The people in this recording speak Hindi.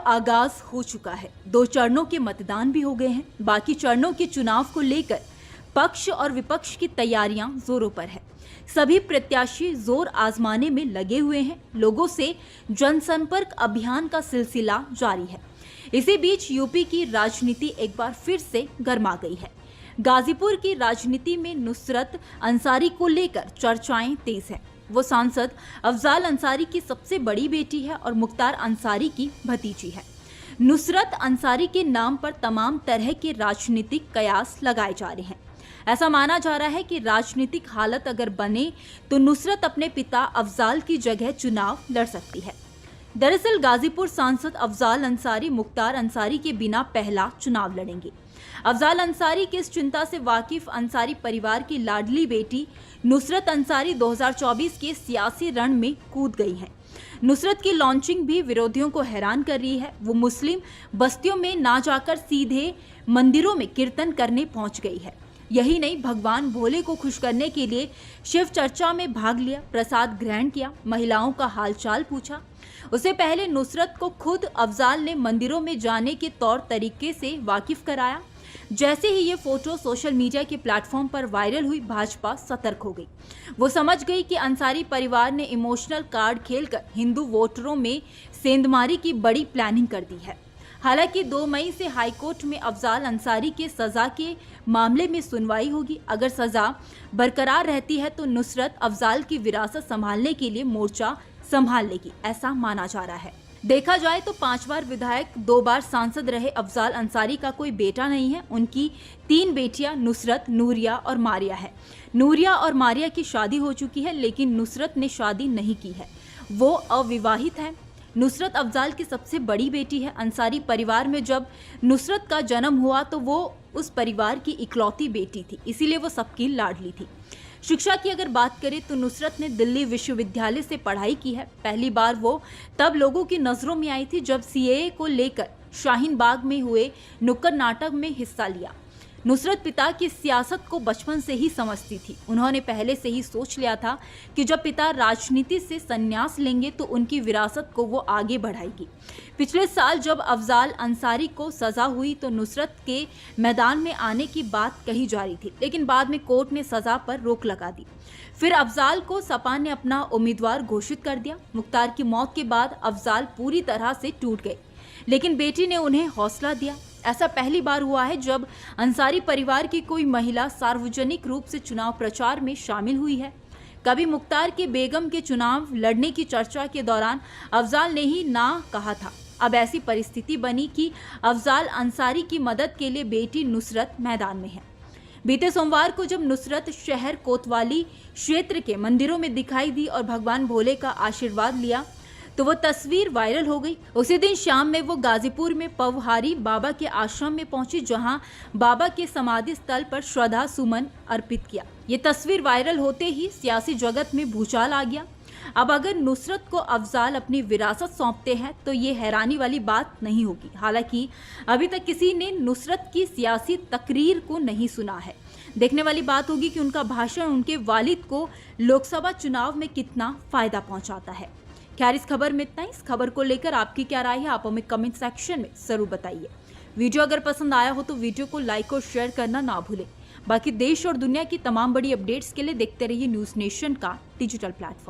आगाज हो चुका है। 2 चरणों के मतदान भी हो गए हैं। बाकी चरणों के चुनाव को लेकर पक्ष और विपक्ष की तैयारियां जोरों पर है। सभी प्रत्याशी जोर आजमाने में लगे हुए हैं। लोगों से जनसंपर्क अभियान का सिलसिला जारी है। इसी बीच यूपी की राजनीति एक बार फिर से गर्मा गई है। गाजीपुर की राजनीति में नुसरत अंसारी को लेकर चर्चाएं तेज हैं। वो सांसद अफजाल अंसारी की सबसे बड़ी बेटी है और मुख्तार अंसारी की भतीजी है। नुसरत अंसारी के नाम पर तमाम तरह के राजनीतिक कयास लगाए जा रहे हैं। ऐसा माना जा रहा है कि राजनीतिक हालत अगर बने तो नुसरत अपने पिता अफजाल की जगह चुनाव लड़ सकती है। दरअसल गाजीपुर सांसद अफजाल अंसारी मुख्तार अंसारी के बिना पहला चुनाव लड़ेंगे। अफजाल अंसारी की इस चिंता से वाकिफ अंसारी परिवार की लाडली बेटी नुसरत अंसारी 2024 के सियासी रण में कूद गई हैं। नुसरत की लॉन्चिंग भी विरोधियों को हैरान कर रही है। वो मुस्लिम बस्तियों में ना जाकर सीधे मंदिरों में कीर्तन करने पहुंच गई है। यही नहीं, भगवान भोले को खुश करने के लिए शिव चर्चा में भाग लिया, प्रसाद ग्रहण किया, महिलाओं का हालचाल पूछा। उससे पहले नुसरत को खुद अफजाल ने मंदिरों में जाने के तौर तरीके से वाकिफ कराया। जैसे ही ये फोटो सोशल मीडिया के प्लेटफॉर्म पर वायरल हुई, भाजपा सतर्क हो गई। वो समझ गई कि अंसारी परिवार ने इमोशनल कार्ड खेलकर हिंदू वोटरों में सेंधमारी की बड़ी प्लानिंग कर दी है। हालांकि 2 मई से हाईकोर्ट में अफजाल अंसारी के सजा के मामले में सुनवाई होगी। अगर सजा बरकरार रहती है तो नुसरत अफजाल की विरासत संभालने के लिए मोर्चा संभाल लेगी, ऐसा माना जा रहा है। देखा जाए तो 5 बार विधायक, 2 बार सांसद रहे अफजाल अंसारी का कोई बेटा नहीं है। उनकी 3 बेटियां नुसरत, नूरिया और मारिया है। नूरिया और मारिया की शादी हो चुकी है, लेकिन नुसरत ने शादी नहीं की है। वो अविवाहित है। नुसरत अफजाल की सबसे बड़ी बेटी है। अंसारी परिवार में जब नुसरत का जन्म हुआ तो वो उस परिवार की इकलौती बेटी थी, इसीलिए वो सबकी लाडली थी। शिक्षा की अगर बात करें तो नुसरत ने दिल्ली विश्वविद्यालय से पढ़ाई की है। पहली बार वो तब लोगों की नज़रों में आई थी जब सीएए को लेकर शाहीन बाग में हुए नुक्कड़ नाटक में हिस्सा लिया। नुसरत पिता की सियासत को बचपन से ही समझती थी। उन्होंने पहले से ही सोच लिया था कि जब पिता राजनीति से संन्यास लेंगे तो उनकी विरासत को वो आगे बढ़ाएगी। पिछले साल जब अफजाल अंसारी को सजा हुई तो नुसरत के मैदान में आने की बात कही जा रही थी, लेकिन बाद में कोर्ट ने सजा पर रोक लगा दी। फिर अफजाल को सपा ने अपना उम्मीदवार घोषित कर दिया। मुख्तार की मौत के बाद अफजाल पूरी तरह से टूट गए, लेकिन बेटी ने उन्हें हौसला दिया। ऐसा पहली बार हुआ है जब अंसारी परिवार की कोई महिला सार्वजनिक रूप से चुनाव प्रचार में शामिल हुई है। कभी मुख्तार के बेगम के चुनाव लड़ने की चर्चा के दौरान अफजाल ने ही ना कहा था। अब ऐसी परिस्थिति बनी कि अफजाल अंसारी की मदद के लिए बेटी नुसरत मैदान में है। बीते सोमवार को जब नुसरत शहर कोतवाली क्षेत्र के मंदिरों में दिखाई दी और भगवान भोले का आशीर्वाद लिया तो वो तस्वीर वायरल हो गई। उसी दिन शाम में वो गाजीपुर में पवहारी बाबा के आश्रम में पहुंची, जहां बाबा के समाधि स्थल पर श्रद्धा सुमन अर्पित किया। ये तस्वीर वायरल होते ही सियासी जगत में भूचाल आ गया। अब अगर नुसरत को अफजाल अपनी विरासत सौंपते हैं तो ये हैरानी वाली बात नहीं होगी। हालांकि अभी तक किसी ने नुसरत की सियासी तकरीर को नहीं सुना है। देखने वाली बात होगी कि उनका भाषण उनके वालिद को लोकसभा चुनाव में कितना फायदा पहुंचाता है। खैर, इस खबर में इतना ही। इस खबर को लेकर आपकी क्या राय है, आप हमें कमेंट सेक्शन में जरूर बताइए। वीडियो अगर पसंद आया हो तो वीडियो को लाइक और शेयर करना ना भूलें। बाकी देश और दुनिया की तमाम बड़ी अपडेट्स के लिए देखते रहिए न्यूज़ नेशन का डिजिटल प्लेटफॉर्म।